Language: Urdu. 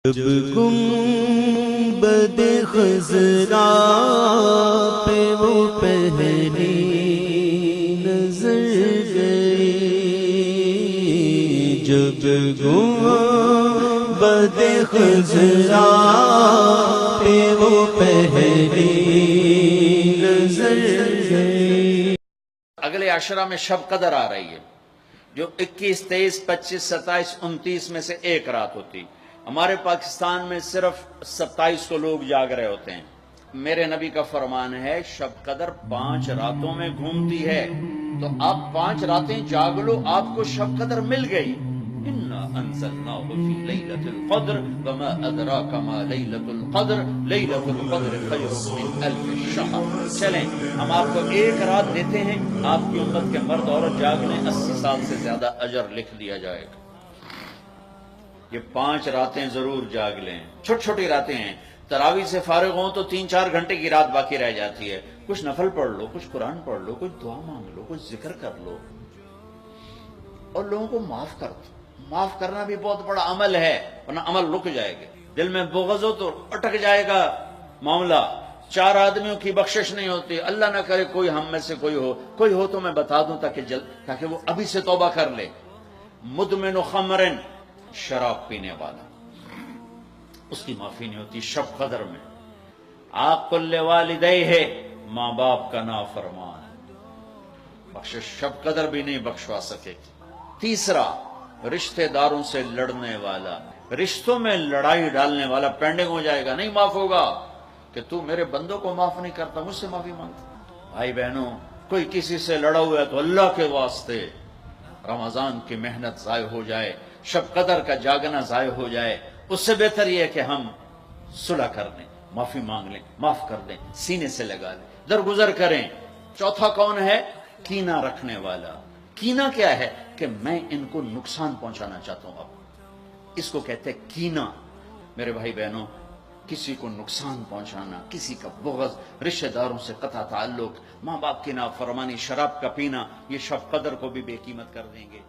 جب گنبد خضرا پہ وہ پہلی نظر گئی، جب گنبد خضرا پہ وہ پہلی نظر گئی۔ اگلے عشرہ میں شب قدر آ رہی ہے، جو 21، 23، 25، 27، 29 میں سے ایک رات ہوتی۔ ہمارے پاکستان میں صرف 27 کو لوگ جاگ رہے ہوتے ہیں۔ میرے نبی کا فرمان ہے شب قدر 5 راتوں میں گھومتی ہے، تو آپ 5 راتیں جاگ لو، آپ کو شب قدر مل گئی۔ اِنَّا أَنزَلْنَاهُ فِي لَيْلَةِ الْقَدْرِ وَمَا أَدْرَاكَ مَا لَيْلَةُ الْقَدْرِ لَيْلَةُ الْقَدْرِ خَيْرٌ مِّنْ أَلْفِ شَهْرٍ۔ چلیں ہم آپ کو ایک رات دیتے ہیں، آپ کی امت کے مرد عورت جاگ لیں، 80 سال سے زیادہ اجر لکھ دیا جائے گا۔ یہ 5 راتیں ضرور جاگ لیں، چھوٹی چھوٹی راتیں ہیں۔ تراویح سے فارغ ہوں تو 3-4 گھنٹے کی رات باقی رہ جاتی ہے، کچھ نفل پڑھ لو، کچھ قرآن پڑھ لو، کچھ دعا مانگ لو، کچھ ذکر کر لو، اور لوگوں کو معاف کر دو۔ معاف کرنا بھی بہت بڑا عمل ہے، ورنہ عمل رک جائے گا۔ دل میں بغض ہو تو اٹک جائے گا معاملہ۔ 4 آدمیوں کی بخشش نہیں ہوتی، اللہ نہ کرے کوئی ہم میں سے کوئی ہو تو میں بتا دوں تاکہ وہ ابھی سے توبہ کر لے۔ مدمن خمرن، شراب پینے والا، اس کی معافی نہیں ہوتی شب قدر میں۔ عاقل لوالدیہ، ماں باپ کا نافرمان، بخشش شب قدر بھی نہیں بخشوا سکے گی۔ تیسرا، رشتہ داروں سے لڑنے والا، رشتوں میں لڑائی ڈالنے والا پینڈنگ ہو جائے گا، نہیں معاف ہوگا کہ تو میرے بندوں کو معاف نہیں کرتا، مجھ سے معافی مانگتا۔ بھائی بہنوں، کوئی کسی سے لڑا ہوا ہے تو اللہ کے واسطے رمضان کی محنت ضائع ہو جائے، شب قدر کا جاگنا ضائع ہو جائے، اس سے بہتر یہ ہے کہ ہم صلح کر لیں، معافی مانگ لیں، معاف کر دیں، سینے سے لگا لیں، درگزر کریں۔ چوتھا کون ہے؟ کینہ رکھنے والا۔ کینہ کیا ہے؟ کہ میں ان کو نقصان پہنچانا چاہتا ہوں۔ اب اس کو کہتے ہیں کینہ۔ میرے بھائی بہنوں، کسی کو نقصان پہنچانا، کسی کا بغض، رشتہ داروں سے قطع تعلق، ماں باپ کی نافرمانی، شراب کا پینا، یہ شب قدر کو بھی بے قیمت کر دیں گے۔